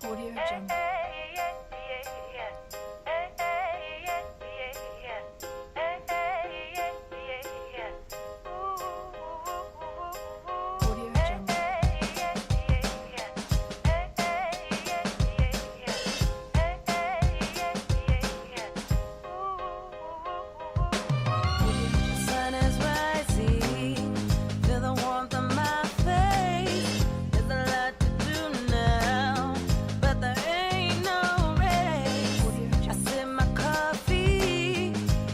Audio Jungle. Audio Jungle. Sun is rising, feel the warmth on my face. There's a lot to do now, but there ain't no race. I sip my coffee,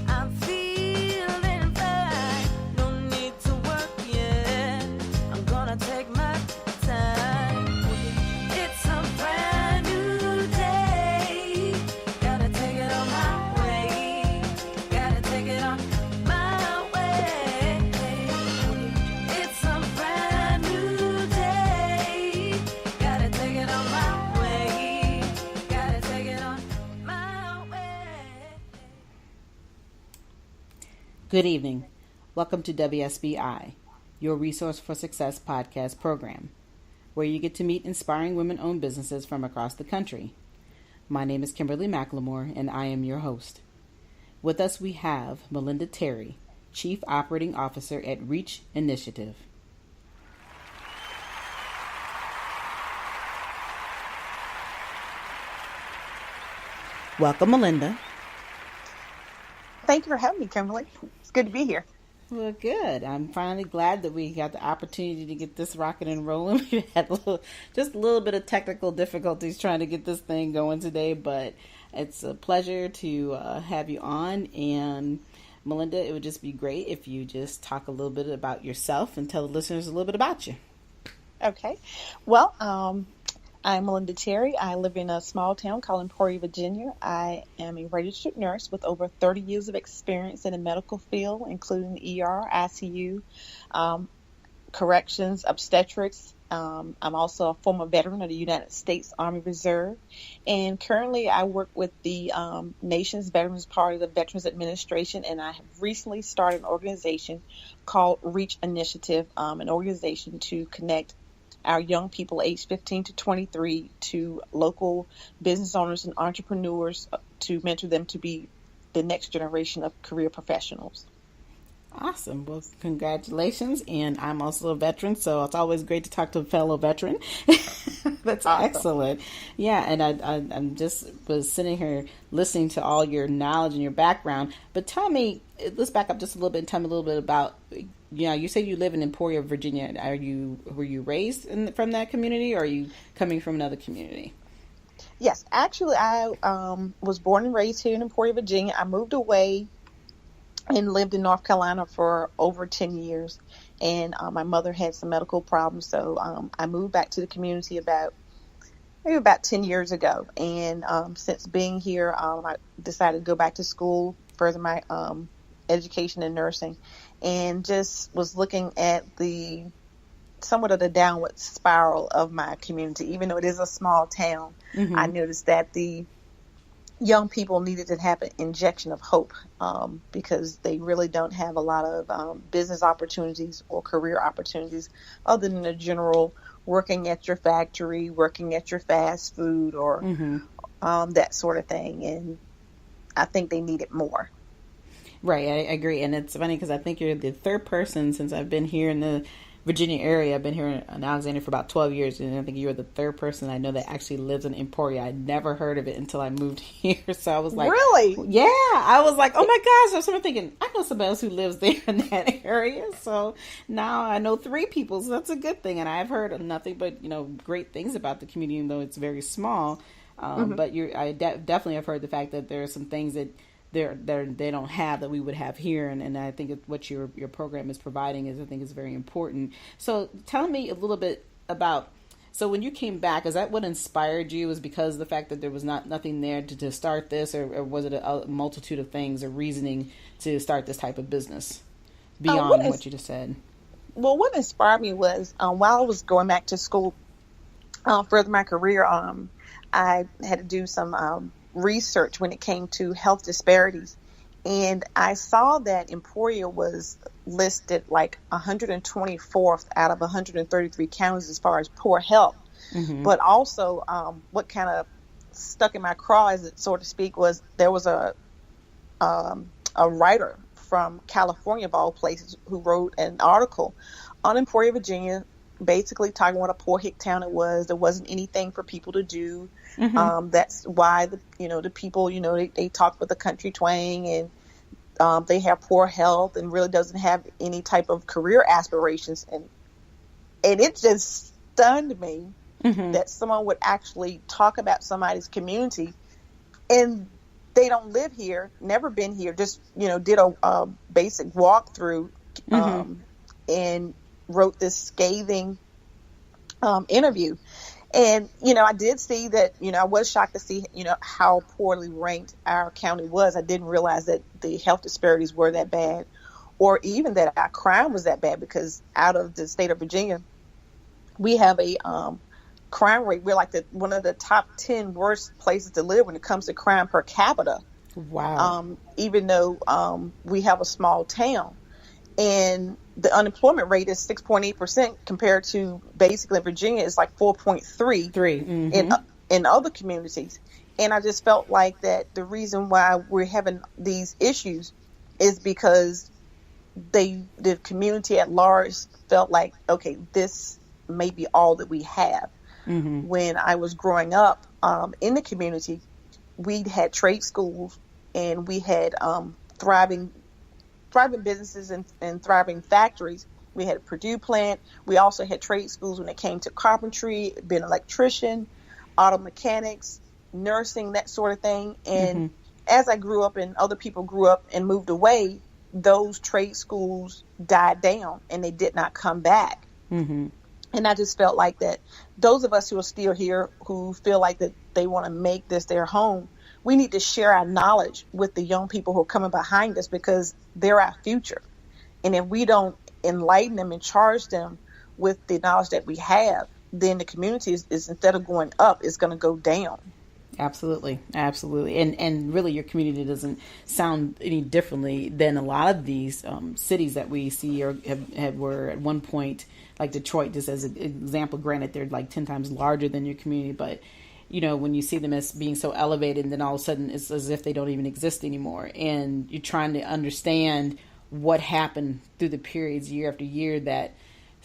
I'm feeling fine. No need to work yet, I'm gonna take my time. It's a brand new day, gotta take it on my way, gotta take it on my way. It's a brand new day, gotta take it on my way, gotta take it on my way. Good evening. Welcome to WSBI, your Resource for Success podcast program, where you get to meet inspiring women-owned businesses from across the country. My name is Kimberly McLemore, and I am your host. With us, we have Melinda Terry, Chief Operating Officer at Reach Initiative. Welcome, Melinda. Thank you for having me, Kimberly. It's good to be here. Well, good. I'm finally glad that we got the opportunity to get this rocking and rolling. We had just a little bit of technical difficulties trying to get this thing going today, but it's a pleasure to have you on. And Melinda, it would just be great if you just talk a little bit about yourself and tell the listeners a little bit about you. Okay. Well, I'm Melinda Terry. I live in a small town called Emporia, Virginia. I am a registered nurse with over 30 years of experience in the medical field, including ER, ICU, corrections, obstetrics. I'm also a former veteran of the United States Army Reserve. And currently I work with the nation's Veterans Party, the Veterans Administration, and I have recently started an organization called Reach Initiative, an organization to connect our young people aged 15 to 23 to local business owners and entrepreneurs to mentor them to be the next generation of career professionals. Awesome. Well, congratulations. And I'm also a veteran, so it's always great to talk to a fellow veteran. That's Awesome. excellent. Yeah, and I'm just was sitting here listening to all your knowledge and your background. But tell me, let's back up just a little bit and tell me a little bit about, you say you live in Emporia, Virginia. Were you raised from that community, or are you coming from another community? Yes, actually, I was born and raised here in Emporia, Virginia. I moved away and lived in North Carolina for over 10 years. And my mother had some medical problems, so I moved back to the community maybe about 10 years ago. And since being here, I decided to go back to school, further my education in nursing, and just was looking at somewhat of the downward spiral of my community. Even though it is a small town, I noticed that the young people needed to have an injection of hope because they really don't have a lot of business opportunities or career opportunities other than the general working at your factory, working at your fast food, or that sort of thing. And I think they need it more. Right, I agree. And it's funny because I think you're the third person since I've been here in the Virginia area. I've been here in Alexandria for about 12 years, and I think you're the third person I know that actually lives in Emporia. I never heard of it until I moved here. So I was like, really? Yeah. I was like, oh my gosh. I was sort of thinking, I know somebody else who lives there in that area. So now I know three people. So that's a good thing. And I've heard nothing but, great things about the community, even though it's very small. But I definitely have heard the fact that there are some things that they don't have that we would have here, and I think what your program is providing I think is very important. So tell me a little bit about, so when you came back, is that what inspired you? Was because of the fact that there was nothing there to start this, or was it a multitude of things or reasoning to start this type of business beyond what you just said? Well, what inspired me was while I was going back to school, further my career, I had to do some research when it came to health disparities. And I saw that Emporia was listed like 124th out of 133 counties as far as poor health. Mm-hmm. But also, what kind of stuck in my craw, as it so to speak, was there was a writer from California, of all places, who wrote an article on Emporia, Virginia, basically talking what a poor hick town it was. There wasn't anything for people to do. Mm-hmm. That's why the people, they talk with a country twang, and they have poor health and really doesn't have any type of career aspirations. And it just stunned me Mm-hmm. that someone would actually talk about somebody's community, and they don't live here, never been here, just, did a basic walkthrough, Mm-hmm. and wrote this scathing interview. And, I did see that, I was shocked to see, how poorly ranked our county was. I didn't realize that the health disparities were that bad, or even that our crime was that bad, because out of the state of Virginia, we have a crime rate. We're like one of the top 10 worst places to live when it comes to crime per capita. Wow. Even though we have a small town, and the unemployment rate is 6.8% compared to basically in Virginia it's like 4.3 3. in Mm-hmm. in other communities. And I just felt like that the reason why we're having these issues is because the community at large felt like, okay, this may be all that we have. Mm-hmm. When I was growing up in the community, we had trade schools, and we had thriving businesses and thriving factories. We had a Purdue plant. We also had trade schools when it came to carpentry, being an electrician, auto mechanics, nursing, that sort of thing. And Mm-hmm. as I grew up and other people grew up and moved away, those trade schools died down and they did not come back. Mm-hmm. And I just felt like that those of us who are still here, who feel like that they want to make this their home, we need to share our knowledge with the young people who are coming behind us, because they're our future. And if we don't enlighten them and charge them with the knowledge that we have, then the community is instead of going up, is going to go down. Absolutely, absolutely, and really, your community doesn't sound any differently than a lot of these cities that we see or were at one point, like Detroit, just as an example. Granted, they're like 10 times larger than your community, but when you see them as being so elevated, and then all of a sudden it's as if they don't even exist anymore, and you're trying to understand what happened through the periods year after year that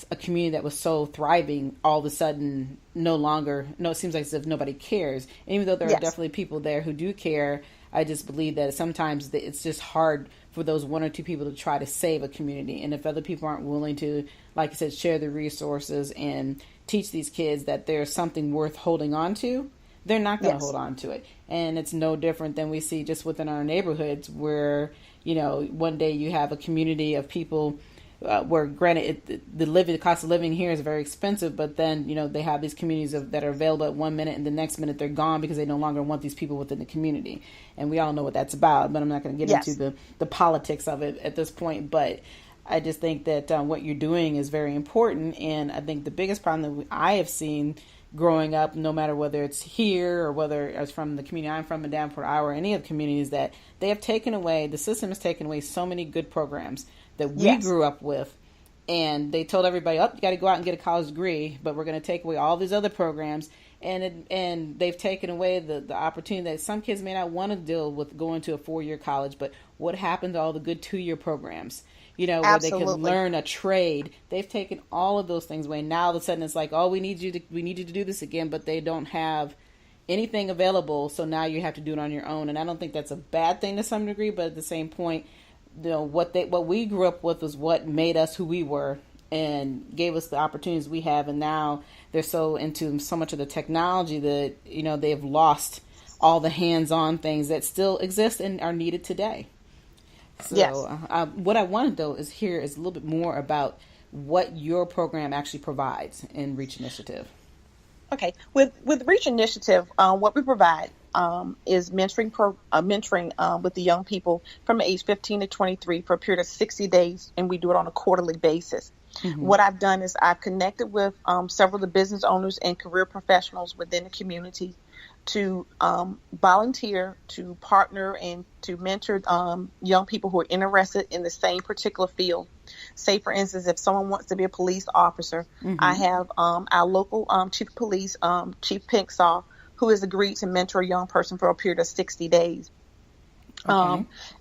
a community that was so thriving all of a sudden it seems like as if nobody cares. And even though there are Yes. definitely people there who do care, I just believe that sometimes it's just hard for those one or two people to try to save a community. And if other people aren't willing to, like I said, share the resources and teach these kids that there's something worth holding on to, they're not going to Yes. hold on to it. And it's no different than we see just within our neighborhoods where, one day you have a community of people where, granted, the cost of living here is very expensive, but then they have these communities that are available at 1 minute, and the next minute they're gone because they no longer want these people within the community. And we all know what that's about. But I'm not going to get Yes. into the politics of it at this point. But I just think that what you're doing is very important, and I think the biggest problem that I have seen growing up, no matter whether it's here or whether it's from the community I'm from in Davenport, Iowa, or any of the communities, that the system has taken away so many good programs that we Yes. grew up with. And they told everybody, you got to go out and get a college degree, but we're going to take away all these other programs. And they've taken away the opportunity that some kids may not want to deal with going to a 4-year college, but what happened to all the good 2-year programs, where they could Absolutely. learn a trade. They've taken all of those things away. Now all of a sudden it's like, we need you to do this again, but they don't have anything available. So now you have to do it on your own. And I don't think that's a bad thing to some degree, but at the same point, what we grew up with was what made us who we were and gave us the opportunities we have. And now they're so into so much of the technology that, they've lost all the hands-on things that still exist and are needed today. So Yes. What I wanted, though, is hear is a little bit more about what your program actually provides in Reach Initiative. Okay. With Reach Initiative, what we provide is mentoring with the young people from age 15 to 23 for a period of 60 days, and we do it on a quarterly basis. Mm-hmm. What I've done is I've connected with several of the business owners and career professionals within the community to volunteer, to partner, and to mentor young people who are interested in the same particular field. Say, for instance, if someone wants to be a police officer, I have our local chief of police, Chief Pinksaw, who has agreed to mentor a young person for a period of 60 days,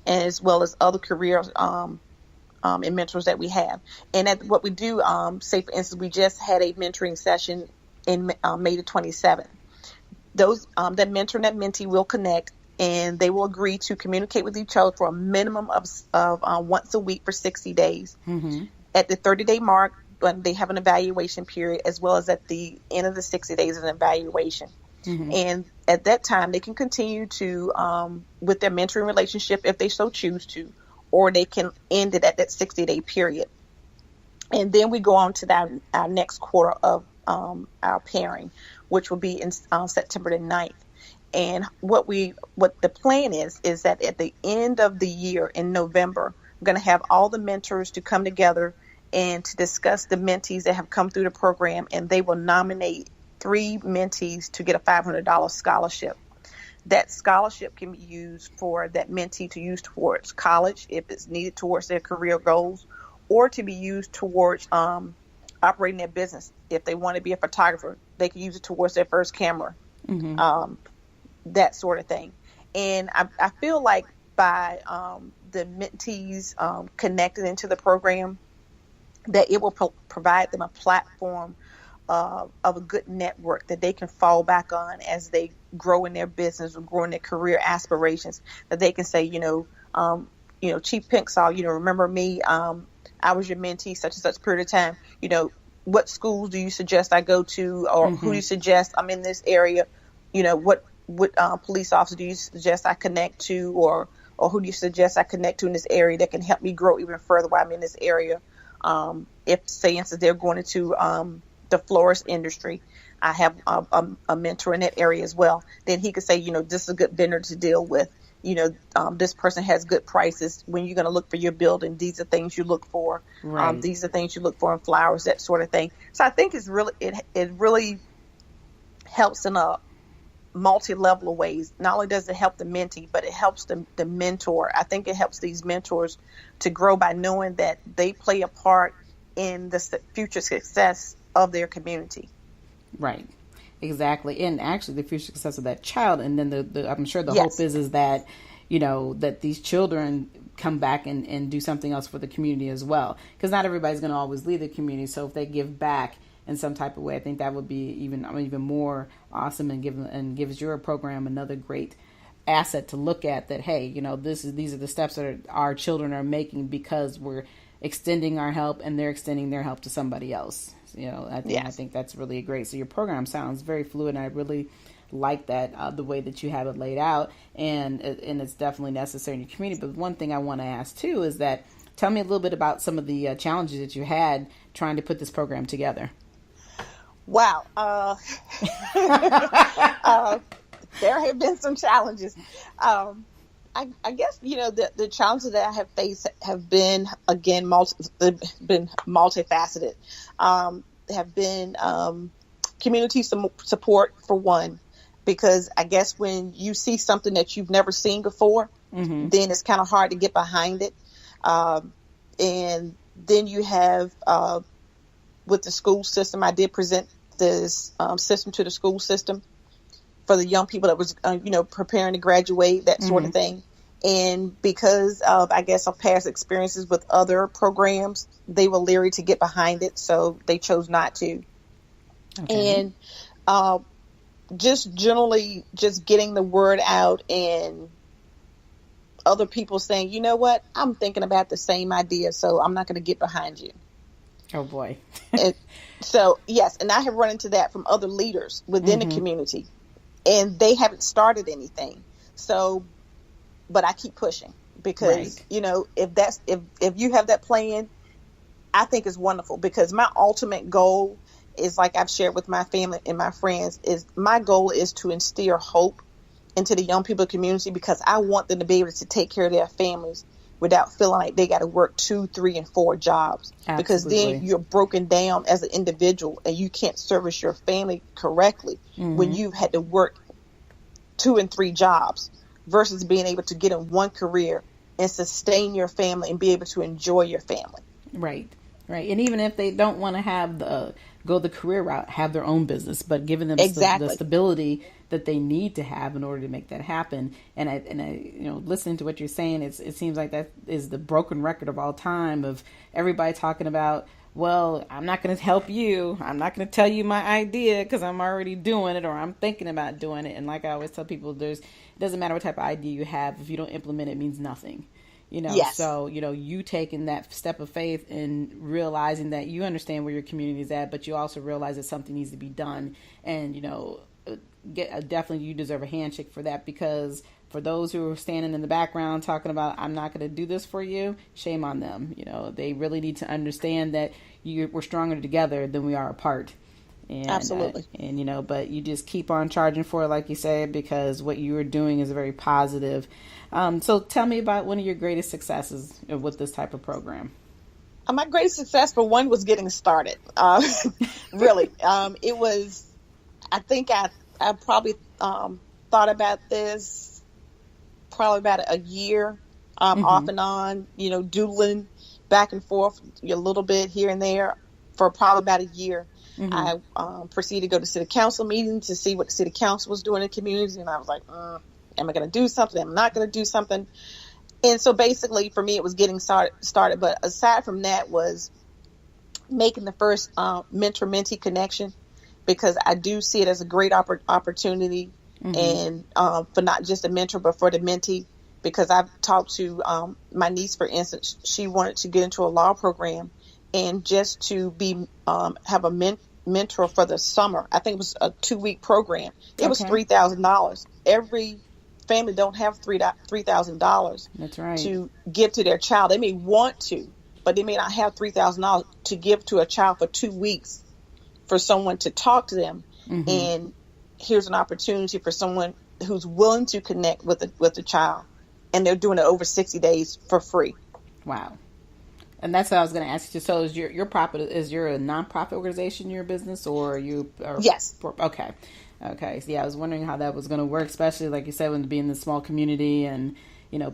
as well as other career and mentors that we have. And what we do, say, for instance, we just had a mentoring session in May the 27th. Those that mentor and that mentee will connect, and they will agree to communicate with each other for a minimum of once a week for 60 days. At the 30-day mark, when they have an evaluation period, as well as at the end of the 60 days, an evaluation. And at that time, they can continue to with their mentoring relationship if they so choose to, or they can end it at that 60-day period. And then we go on to our next quarter of our pairing, which will be in September the 9th. And what the plan is that at the end of the year in November, we're going to have all the mentors to come together and to discuss the mentees that have come through the program, and they will nominate 3 mentees to get a $500 scholarship. That scholarship can be used for that mentee to use towards college if it's needed towards their career goals, or to be used towards operating their business. If they want to be a photographer, they can use it towards their first camera, that sort of thing. And I feel like by the mentees connected into the program, that it will provide them a platform of a good network that they can fall back on as they grow in their business or grow in their career aspirations. That they can say, Chief Pinksaw, remember me? I was your mentee such and such period of time. What schools do you suggest I go to, or who do you suggest I'm in this area? What police officer do you suggest I connect to, or who do you suggest I connect to in this area that can help me grow even further while I'm in this area? If, say, instance, they're going into the florist industry, I have a mentor in that area as well. Then he could say, this is a good vendor to deal with. This person has good prices. When you're going to look for your building, these are things you look for. Right. These are things you look for in flowers, that sort of thing. So I think it really helps in a multi-level of ways. Not only does it help the mentee, but it helps the mentor. I think it helps these mentors to grow by knowing that they play a part in the future success of their community. Right. Exactly. And actually the future success of that child. And then I'm sure the hope is that, that these children come back and do something else for the community as well. Because not everybody's going to always leave the community. So if they give back in some type of way, I think that would be even more awesome, and gives your program another great asset to look at, that, hey, these are the steps that our children are making because we're extending our help and they're extending their help to somebody else. I think that's really great. So your program sounds very fluid, and I really like that, the way that you have it laid out, and it's definitely necessary in your community. But one thing I want to ask too is that, tell me a little bit about some of the challenges that you had trying to put this program together. Wow. There have been some challenges. I guess, the challenges that I have faced have been, again, multifaceted. Have been community support, for one, because I guess when you see something that you've never seen before, then it's kind of hard to get behind it. And then you have, with the school system, I did present this system to the school system for the young people that was, preparing to graduate, that sort of thing. And because of, I guess, of past experiences with other programs, they were leery to get behind it, so they chose not to. Okay. And just generally, just getting the word out and other people saying, you know what, I'm thinking about the same idea, so I'm not going to get behind you. Oh, boy. And so, yes, and I have run into that from other leaders within the community, and they haven't started anything. So, but I keep pushing because, if you have that plan, I think it's wonderful, because my ultimate goal is, like I've shared with my family and my friends, is my goal is to instill hope into the young people community, because I want them to be able to take care of their families without feeling like they got to work 2, 3, and 4 jobs. Absolutely. Because then you're broken down as an individual and you can't service your family correctly when you've had to work 2 and 3 jobs, versus being able to get in one career and sustain your family and be able to enjoy your family. Right. Right. And even if they don't want to have go the career route, have their own business, but giving them the Exactly. stability that they need to have in order to make that happen. And I, listening to what you're saying, it seems like that is the broken record of all time of everybody talking about, well, I'm not going to help you. I'm not going to tell you my idea because I'm already doing it or I'm thinking about doing it. And like I always tell people, it doesn't matter what type of idea you have. If you don't implement it, it means nothing. Yes. So, you taking that step of faith and realizing that you understand where your community is at, but you also realize that something needs to be done. And, definitely you deserve a handshake for that, because for those who are standing in the background talking about, I'm not going to do this for you, shame on them. They really need to understand that we're stronger together than we are apart. And, Absolutely. But you just keep on charging for it, like you said, because what you are doing is very positive. So tell me about one of your greatest successes with this type of program. My greatest success for one was getting started. Really, it was. I think I probably thought about this probably about a year, off and on. Doodling back and forth a little bit here and there for probably about a year. I proceeded to go to city council meetings to see what the city council was doing in the community, and I was like, am I going to do something? Am I not going to do something? And so basically for me, it was getting started. But aside from that was making the first mentor-mentee connection, because I do see it as a great opportunity and for not just a mentor, but for the mentee. Because I've talked to my niece, for instance, she wanted to get into a law program, and just to be have a mentor for the summer. I think it was a 2-week program. It was $3,000. Every family don't have $3,000. That's right. To give to their child. They may want to, but they may not have $3,000 to give to a child for 2 weeks for someone to talk to them. And here's an opportunity for someone who's willing to connect with the child, and they're doing it over 60 days for free. Wow. And that's what I was going to ask you. So is your profit, is your a nonprofit organization, your business, or you? Yes. Okay. So yeah, I was wondering how that was going to work, especially like you said, when being in a small community and,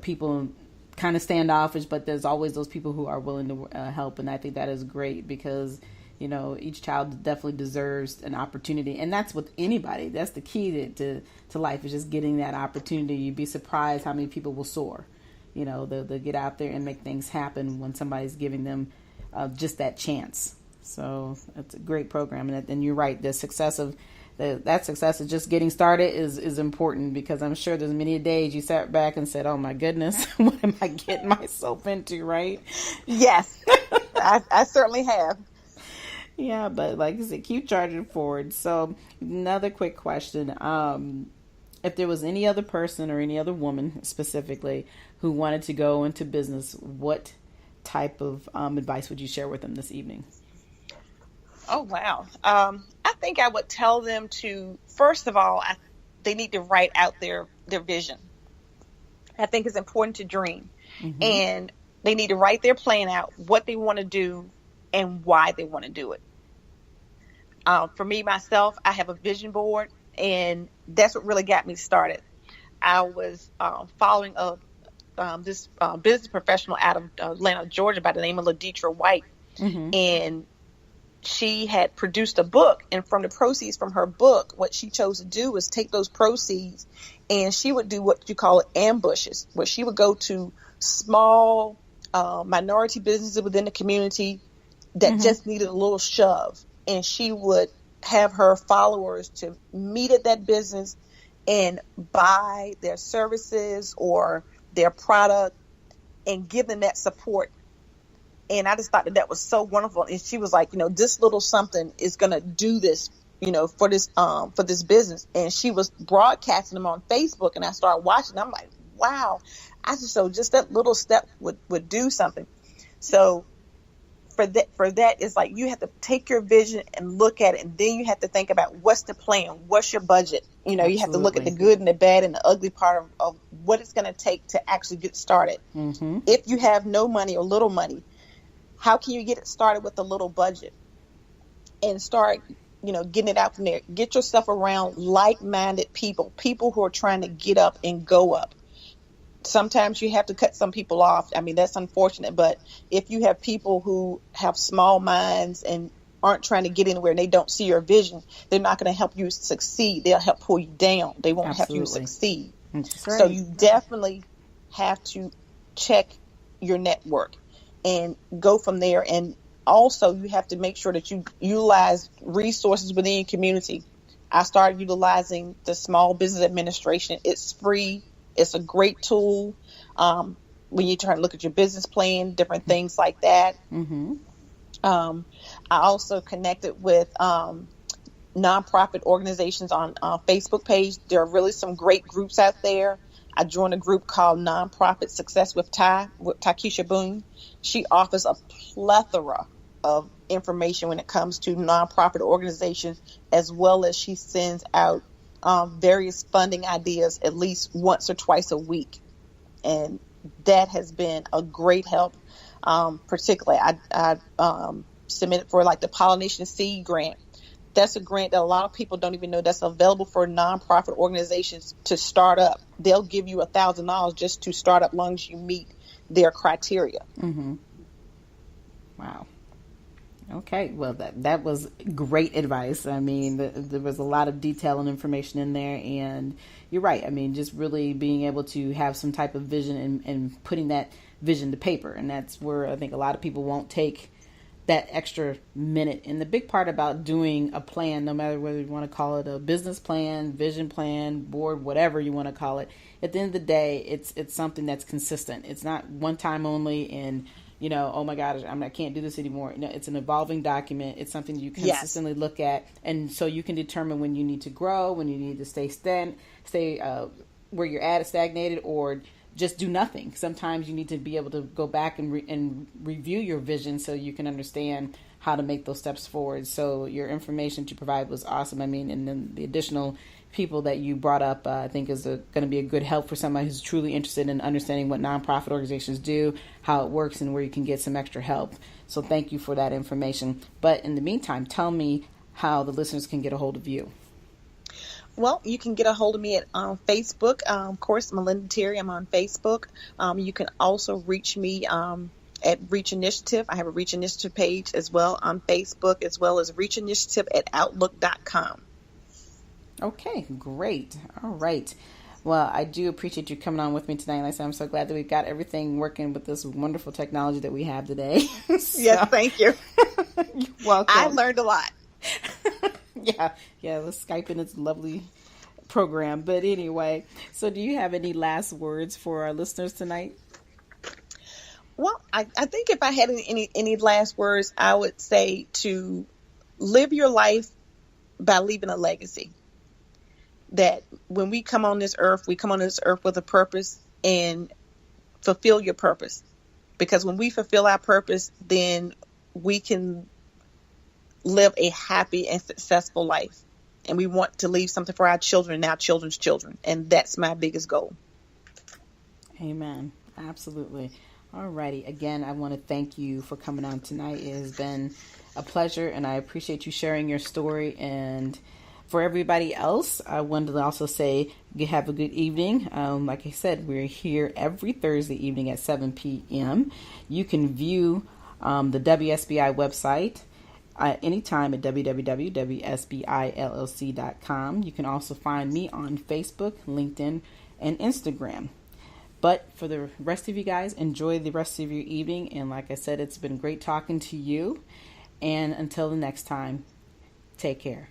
people kind of standoffish, but there's always those people who are willing to help. And I think that is great because, each child definitely deserves an opportunity. And that's with anybody. That's the key to life, is just getting that opportunity. You'd be surprised how many people will soar. They'll get out there and make things happen when somebody's giving them just that chance. So it's a great program. And you're right. The success of that success is just getting started is important, because I'm sure there's many days you sat back and said, oh my goodness, what am I getting myself into, right? Yes, I certainly have. Yeah, but like I said, keep charging forward. So another quick question. If there was any other person or any other woman specifically who wanted to go into business, what type of advice would you share with them this evening? Oh, wow. I think I would tell them to, first of all, they need to write out their vision. I think it's important to dream. And they need to write their plan out, what they want to do and why they want to do it. For me, myself, I have a vision board, and that's what really got me started. I was following this business professional out of Atlanta, Georgia, by the name of Laditra White. And she had produced a book, and from the proceeds from her book, what she chose to do was take those proceeds, and she would do what you call ambushes, where she would go to small minority businesses within the community that just needed a little shove. And she would have her followers to meet at that business and buy their services or their product and give them that support. And I just thought that was so wonderful. And she was like, this little something is going to do this, for this business. And she was broadcasting them on Facebook, and I started watching. I'm like, wow. Just that little step would do something. So for that, it's like you have to take your vision and look at it, and then you have to think about what's the plan, what's your budget. You have to look at the good and the bad and the ugly part of what it's going to take to actually get started. If you have no money or little money, how can you get it started with a little budget and start, getting it out from there? Get yourself around like-minded people who are trying to get up and go up. sometimes you have to cut some people off. I mean, that's unfortunate, but if you have people who have small minds and aren't trying to get anywhere and they don't see your vision, they're not going to help you succeed. They'll help pull you down. They won't help you Absolutely. succeed. That's right. So you definitely have to check your network and go from there. And also you have to make sure that you utilize resources within your community. I started utilizing the Small Business Administration. It's free. It's a great tool when you're trying to look at your business plan, different things like that. Mm-hmm. I also connected with nonprofit organizations on Facebook page. There are really some great groups out there. I joined a group called Nonprofit Success with Takesha Boone. She offers a plethora of information when it comes to nonprofit organizations, as well as she sends out various funding ideas at least once or twice a week. And that has been a great help. Particularly, I submitted for like the Pollination Seed Grant. That's a grant that a lot of people don't even know that's available for nonprofit organizations to start up. They'll give you $1,000 just to start up, as long as you meet their criteria. Mm-hmm. Wow. Okay, well, that was great advice. I mean, there was a lot of detail and information in there, and you're right. I mean, just really being able to have some type of vision and putting that vision to paper, and that's where I think a lot of people won't take that extra minute. And the big part about doing a plan, no matter whether you want to call it a business plan, vision plan, board, whatever you want to call it, at the end of the day, it's something that's consistent. It's not one time only and, you know, oh my God, I can't do this anymore. No, it's an evolving document. It's something you consistently look at. And so you can determine when you need to grow, when you need to stay where you're at, stagnated, or just do nothing. Sometimes you need to be able to go back and review your vision so you can understand how to make those steps forward. So your information to provide was awesome. I mean, and then the additional people that you brought up, I think is going to be a good help for somebody who's truly interested in understanding what nonprofit organizations do, how it works, and where you can get some extra help. So thank you for that information. But in the meantime, tell me how the listeners can get a hold of you. Well, you can get a hold of me at Facebook. Of course, Melinda Terry. I'm on Facebook. You can also reach me at Reach Initiative. I have a Reach Initiative page as well on Facebook, as well as Reach Initiative at Outlook.com. Okay, great. All right. Well, I do appreciate you coming on with me tonight. Like I said, I'm so glad that we've got everything working with this wonderful technology that we have today. Yes, thank you. You're welcome. I learned a lot. Yeah, let's Skype in its lovely program. But anyway, so do you have any last words for our listeners tonight? Well, I think if I had any last words, I would say to live your life by leaving a legacy. That when we come on this earth, we come on this earth with a purpose, and fulfill your purpose. Because when we fulfill our purpose, then we can live a happy and successful life. And we want to leave something for our children and our children's children. And that's my biggest goal. Amen. Absolutely. All righty. Again, I want to thank you for coming on tonight. It has been a pleasure, and I appreciate you sharing your story. And for everybody else, I wanted to also say you have a good evening. Like I said, we're here every Thursday evening at 7 p.m. You can view the WSBI website anytime at www.wsbillc.com. You can also find me on Facebook, LinkedIn, and Instagram. But for the rest of you guys, enjoy the rest of your evening. And like I said, it's been great talking to you. And until the next time, take care.